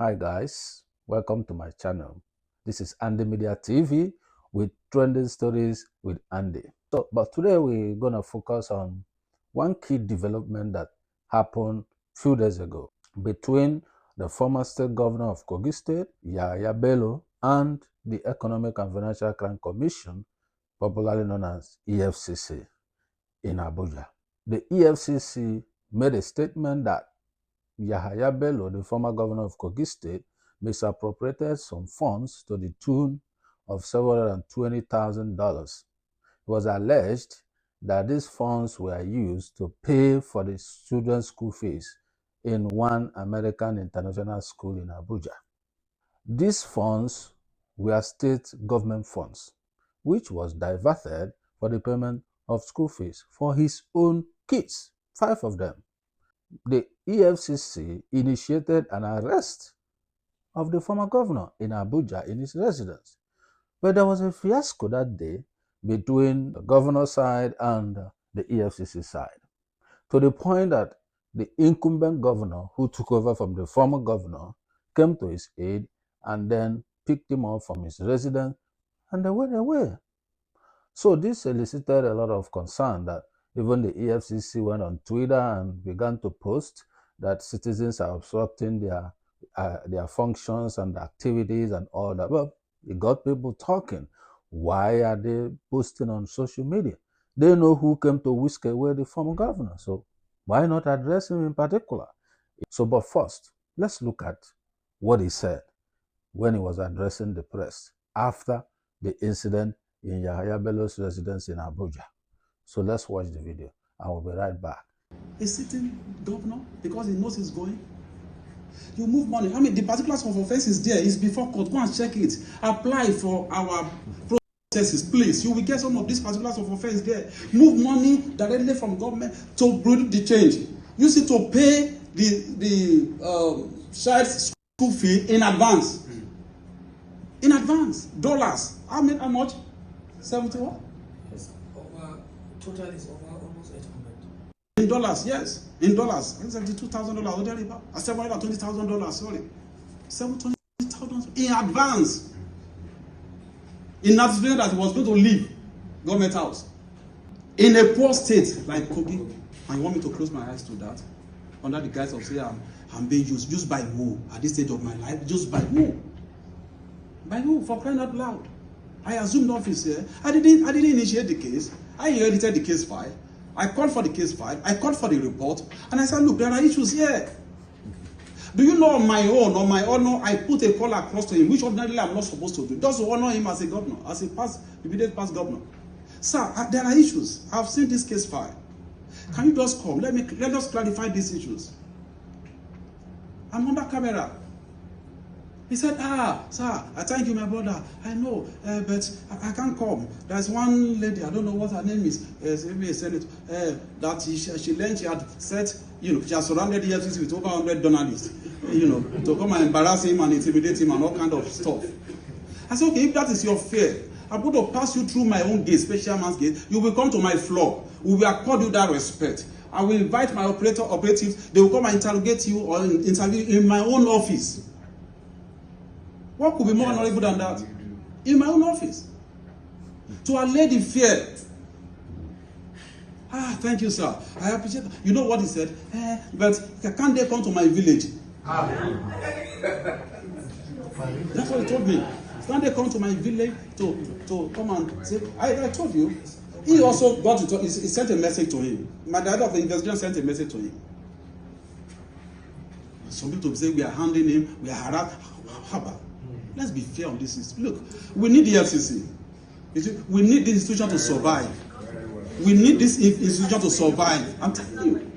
Hi guys, welcome to my channel. This is Andy Media TV with trending stories with Andy. But today we're gonna focus on one key development that happened a few days ago between the former state governor of Kogi State, Yahaya Bello, and the Economic and Financial Crime Commission, popularly known as EFCC, in Abuja. The EFCC made a statement that Yahaya Bello, the former governor of Kogi State, misappropriated some funds to the tune of $720,000. It was alleged that these funds were used to pay for the students' school fees in one American international school in Abuja. These funds were state government funds, which was diverted for the payment of school fees for his own kids, 5 of them. The EFCC initiated an arrest of the former governor in Abuja in his residence. But there was a fiasco that day between the governor's side and the EFCC side, to the point that the incumbent governor, who took over from the former governor, came to his aid and then picked him up from his residence and they went away. So this elicited a lot of concern that even the EFCC went on Twitter and began to post that citizens are obstructing their functions and activities and all that. Well, it got people talking. Why are they posting on social media? They know who came to whisk away the former governor, so why not address him in particular? So, but first, let's look at what he said when he was addressing the press after the incident in Yahaya Bello's residence in Abuja. So let's watch the video and we'll be right back. A sitting governor, because he knows he's going, you move money. I mean, the particulars of offense is there. It's before court. Go and check it. Apply for our processes, please. You will get some of these particulars of offense there. Move money directly from government to bring the change. Use it to pay the child's school fee in advance. In advance. Dollars. How much? 70 what? Yes. Total is over almost 800. In dollars, yes. In dollars. $72,000. $720,000, sorry. $720,000 in advance. In anticipation that he was going to leave government house. In a poor state like Kogi. And you want me to close my eyes to that? Under the guise of saying I'm being used. Used by who? At this stage of my life? Used by who? By who? For crying out loud. I assumed office here. I didn't initiate the case. I inherited the case file. I called for the case file. I called for the report. And I said, look, there are issues here. Do you know on my honor, I put a call across to him, which ordinarily I'm not supposed to do. Just to honor him as a governor, as a immediate past governor. Sir, there are issues. I've seen this case file. Can you just come? Let us clarify these issues. I'm under camera. He said, sir, I thank you, my brother. I know, but I can't come. There's one lady, I don't know what her name is, maybe a senator, that she learned she had set, she has surrounded the EFCC with over 100 journalists, to come and embarrass him and intimidate him and all kind of stuff. I said, okay, if that is your fear, I'm going to pass you through my own gate, special man's gate. You will come to my floor. We will accord you that respect. I will invite my operatives. They will come and interrogate you or interview in my own office. What could be more honorable than that? In my own office. To allay the fear. Thank you, sir. I appreciate that. You know what he said? But can't they come to my village? That's what he told me. Can't they come to my village to come and say, I told you. He also got to, he sent a message to him. My director of the investigation sent a message to him. Some people say we are handling him, we are harassed. How about? Let's be fair on this. Look, we need the FCC. We need this institution to survive. We need this institution to survive. I'm telling you.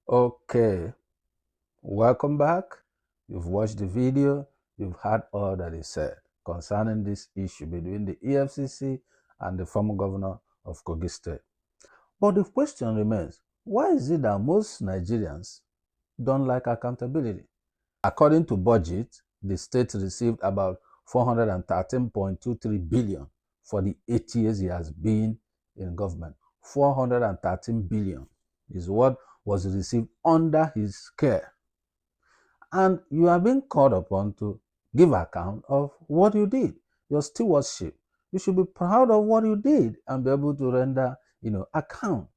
Okay. Welcome back. You've watched the video. You've heard all that is said concerning this issue between the EFCC and the former governor of Kogi State. But the question remains, why is it that most Nigerians don't like accountability? According to budget, the state received about 413.23 billion for the 8 years he has been in government. 413 billion is what was received under his care. And you are being called upon to give account of what you did, your stewardship. You should be proud of what you did and be able to render, account.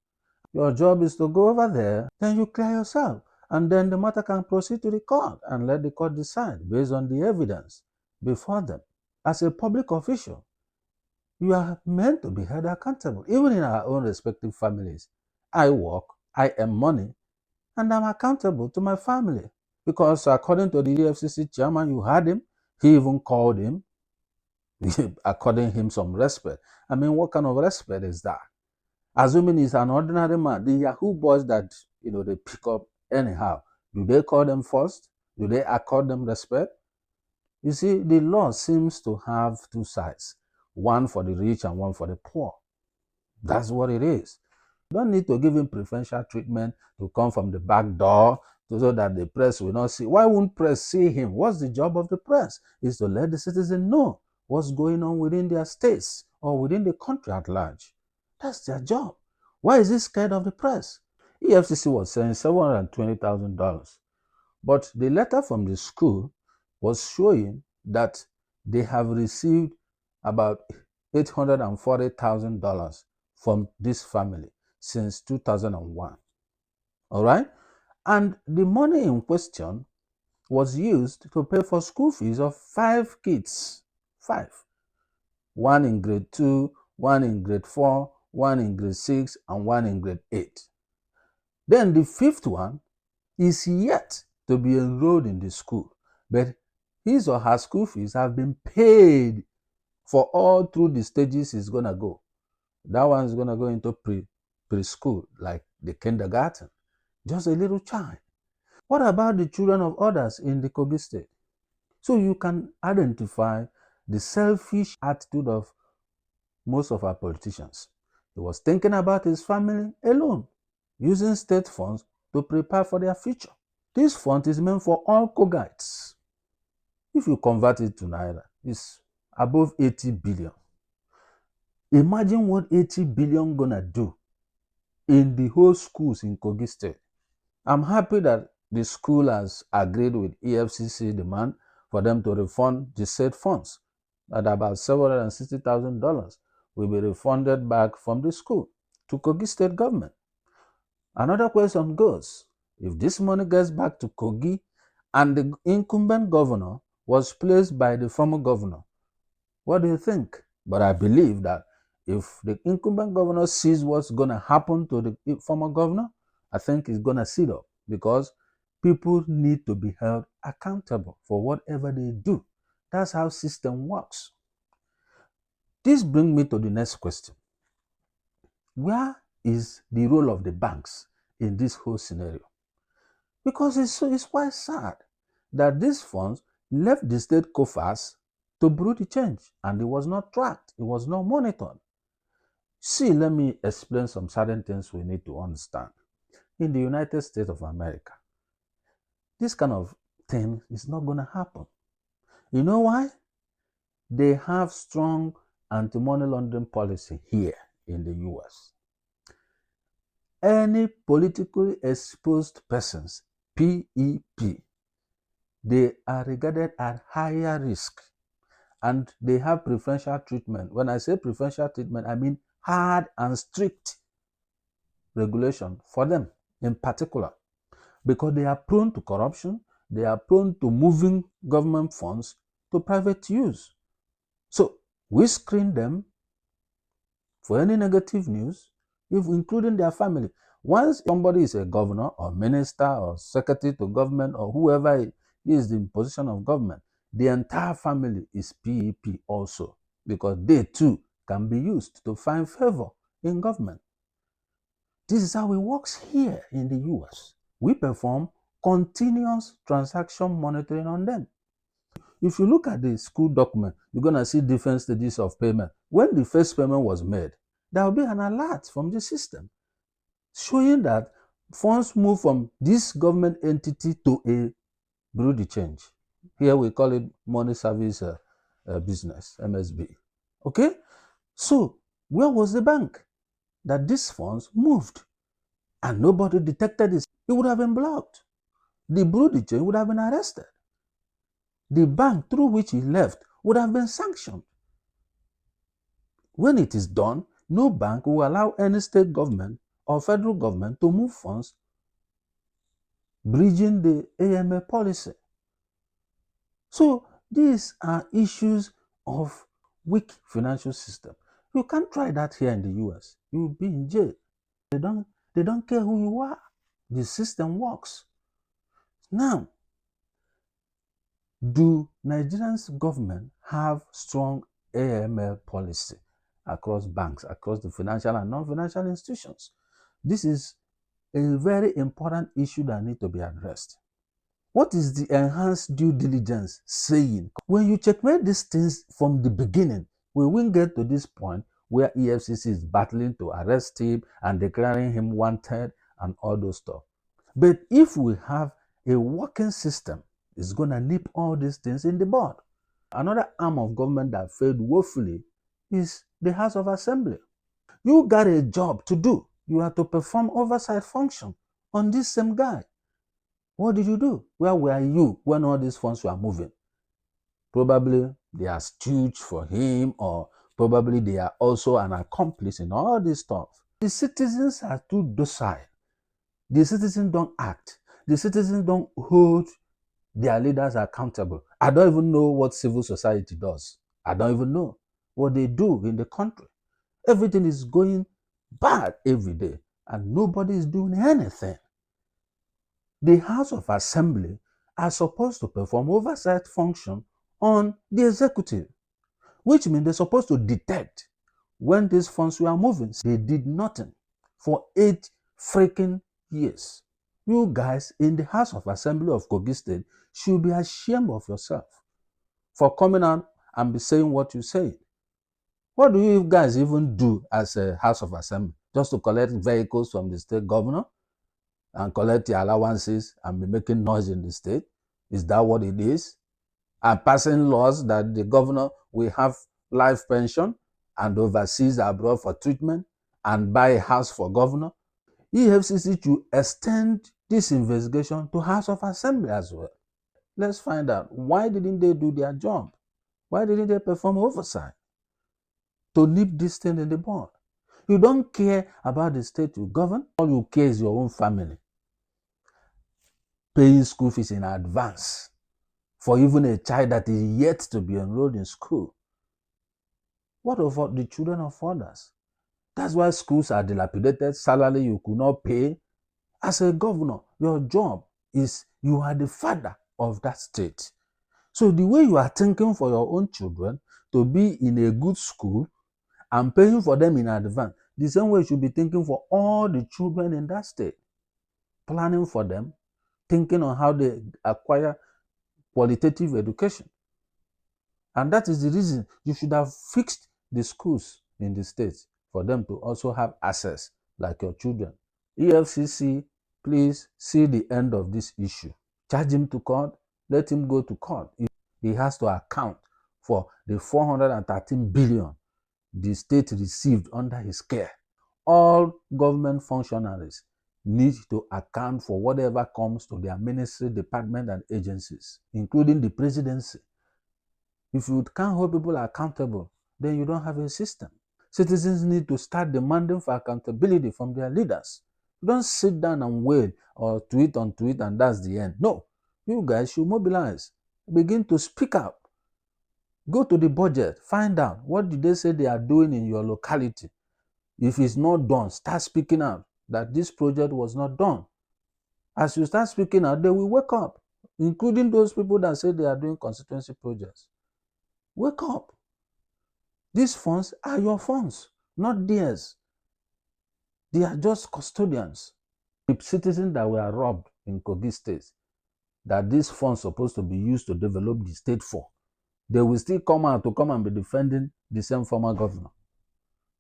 Your job is to go over there, then you clear yourself. And then the matter can proceed to the court and let the court decide based on the evidence before them. As a public official, you are meant to be held accountable, even in our own respective families. I work, I earn money, and I'm accountable to my family. Because according to the EFCC chairman, you had him, he even called him, according him some respect. I mean, what kind of respect is that? Assuming he's an ordinary man, the Yahoo boys that they pick up anyhow, do they call them first? Do they accord them respect? You see, the law seems to have two sides, one for the rich and one for the poor. That's what it is. You don't need to give him preferential treatment to come from the back door so that the press will not see. Why won't press see him? What's the job of the press? Is to let the citizen know what's going on within their states or within the country at large. That's their job. Why is he scared of the press? EFCC was saying $720,000. But the letter from the school was showing that they have received about $840,000 from this family since 2001. All right? And the money in question was used to pay for school fees of 5 kids. 5. One in grade 2, one in grade 4, one in grade 6, and one in grade 8. Then the 5th one is yet to be enrolled in the school, but his or her school fees have been paid for all through the stages he's going to go. That one is going to go into preschool, like the kindergarten, just a little child. What about the children of others in the Kogi State? So you can identify the selfish attitude of most of our politicians. He was thinking about his family alone, using state funds to prepare for their future. This fund is meant for all Kogites. If you convert it to Naira, it's above 80 billion. Imagine what 80 billion gonna do in the whole schools in Kogi State. I'm happy that the school has agreed with EFCC demand for them to refund the said funds, at about $760,000 will be refunded back from the school to Kogi State government. Another question goes, if this money gets back to Kogi and the incumbent governor was placed by the former governor, what do you think? But I believe that if the incumbent governor sees what's going to happen to the former governor, I think he's going to sit up, because people need to be held accountable for whatever they do. That's how system works. This brings me to the next question. Where is the role of the banks in this whole scenario? Because it's quite sad that these funds left the state coffers to brew the change, and it was not tracked, it was not monitored. See, let me explain some certain things we need to understand. In the United States of America, this kind of thing is not going to happen. You know why? They have strong anti-money laundering policy here in the US. Any politically exposed persons, PEP, they are regarded as higher risk, and they have preferential treatment. When I say preferential treatment, I mean hard and strict regulation for them in particular, because they are prone to corruption, they are prone to moving government funds to private use. So we screen them for any negative news, including their family. Once somebody is a governor or minister or secretary to government or whoever is in position of government, the entire family is PEP also, because they too can be used to find favor in government. This is how it works here in the US. We perform continuous transaction monitoring on them. If you look at the school document, you're going to see different stages of payment. When the first payment was made, there will be an alert from the system showing that funds move from this government entity to a bureau de change. Here we call it money service business, MSB. Okay? So, where was the bank that these funds moved? And nobody detected this. It would have been blocked. the bureau de change would have been arrested. The bank through which he left would have been sanctioned. When it is done, no bank will allow any state government or federal government to move funds bridging the AMA policy. So these are issues of weak financial system. You can't try that here in the US. You'll be in jail. They don't care who you are. The system works. Now, do Nigerian's government have strong AML policy across banks, across the financial and non-financial institutions? This is a very important issue that needs to be addressed. What is the enhanced due diligence saying? When you checkmate these things from the beginning, we won't get to this point where EFCC is battling to arrest him and declaring him wanted and all those stuff. But if we have a working system, it's going to nip all these things in the bud. Another arm of government that failed woefully is the House of Assembly. You got a job to do. You have to perform oversight function on this same guy. What did you do? Where were you when all these funds were moving? Probably they are stooge for him, or probably they are also an accomplice in all this stuff. The citizens are too docile. The citizens don't act. The citizens don't hold their leaders accountable. I don't even know what civil society does. I don't even know what they do in the country. Everything is going bad every day, and nobody is doing anything. The House of Assembly are supposed to perform oversight function on the executive, which means they're supposed to detect when these funds were moving. They did nothing for 8 freaking years. You guys in the House of Assembly of Kogi State should be ashamed of yourself for coming out and be saying what you say. What do you guys even do as a House of Assembly? Just to collect vehicles from the state governor and collect the allowances and be making noise in the state? Is that what it is? And passing laws that the governor will have life pension and overseas abroad for treatment and buy a house for governor? EFCC should extend this investigation to House of Assembly as well. Let's find out, why didn't they do their job? Why didn't they perform oversight to nip this thing in the bud? You don't care about the state you govern. All you care is your own family. Paying school fees in advance for even a child that is yet to be enrolled in school. What about the children of others? That's why schools are dilapidated, salary you could not pay. As a governor, your job is, you are the father of that state. So the way you are thinking for your own children to be in a good school and paying for them in advance, the same way you should be thinking for all the children in that state, planning for them, thinking on how they acquire qualitative education. And that is the reason you should have fixed the schools in the states for them to also have access like your children. EFCC, please see the end of this issue. Charge him to court, let him go to court. He has to account for the 413 billion the state received under his care. All government functionaries need to account for whatever comes to their ministry, department, and agencies, including the presidency. If you can't hold people accountable, then you don't have a system. Citizens need to start demanding for accountability from their leaders. You don't sit down and wait or tweet on tweet and that's the end. No, you guys should mobilize. Begin to speak up. Go to the budget, find out what did they say they are doing in your locality. If it's not done, start speaking out that this project was not done. As you start speaking out, they will wake up, including those people that say they are doing constituency projects. Wake up. These funds are your funds, not theirs. They are just custodians. The citizens that were robbed in Kogi State, that these funds supposed to be used to develop the state for, they will still come out to come and be defending the same former governor.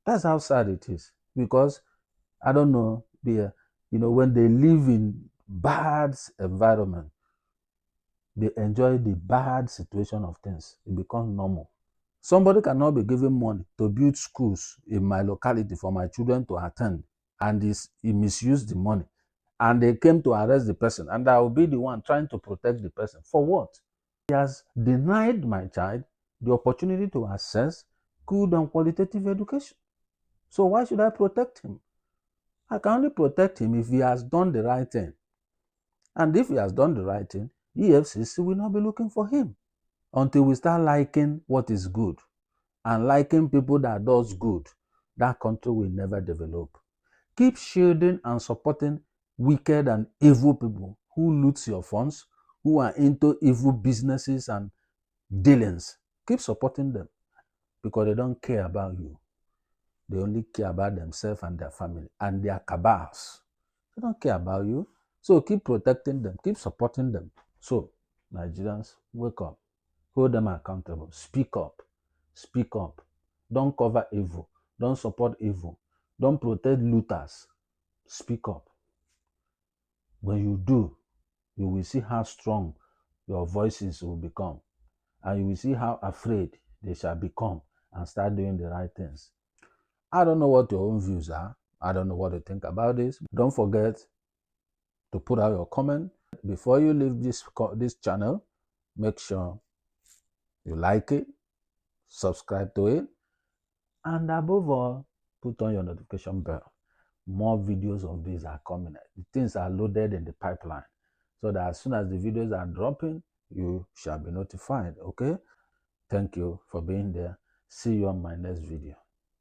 That's how sad it is. Because, I don't know, when they live in bad environment, they enjoy the bad situation of things. It becomes normal. Somebody cannot be given money to build schools in my locality for my children to attend, and he misused the money. and they came to arrest the person, and I will be the one trying to protect the person. For what? He has denied my child the opportunity to access good and qualitative education. So why should I protect him? I can only protect him if he has done the right thing. And if he has done the right thing, EFCC will not be looking for him until we start liking what is good and liking people that does good. That country will never develop. Keep shielding and supporting wicked and evil people who loot your funds, who are into evil businesses and dealings. Keep supporting them because they don't care about you. They only care about themselves and their family and their cabals. They don't care about you. So keep protecting them, keep supporting them. So, Nigerians, wake up. Hold them accountable. Speak up. Speak up. Don't cover evil. Don't support evil. Don't protect looters. Speak up. When you do, you will see how strong your voices will become. And you will see how afraid they shall become and start doing the right things. I don't know what your own views are. I don't know what you think about this. Don't forget to put out your comment. Before you leave this channel, make sure you like it, subscribe to it, and above all, put on your notification bell. More videos of these are coming. The things are loaded in the pipeline, so that as soon as the videos are dropping, you shall be notified. Okay? Thank you for being there. See you on my next video.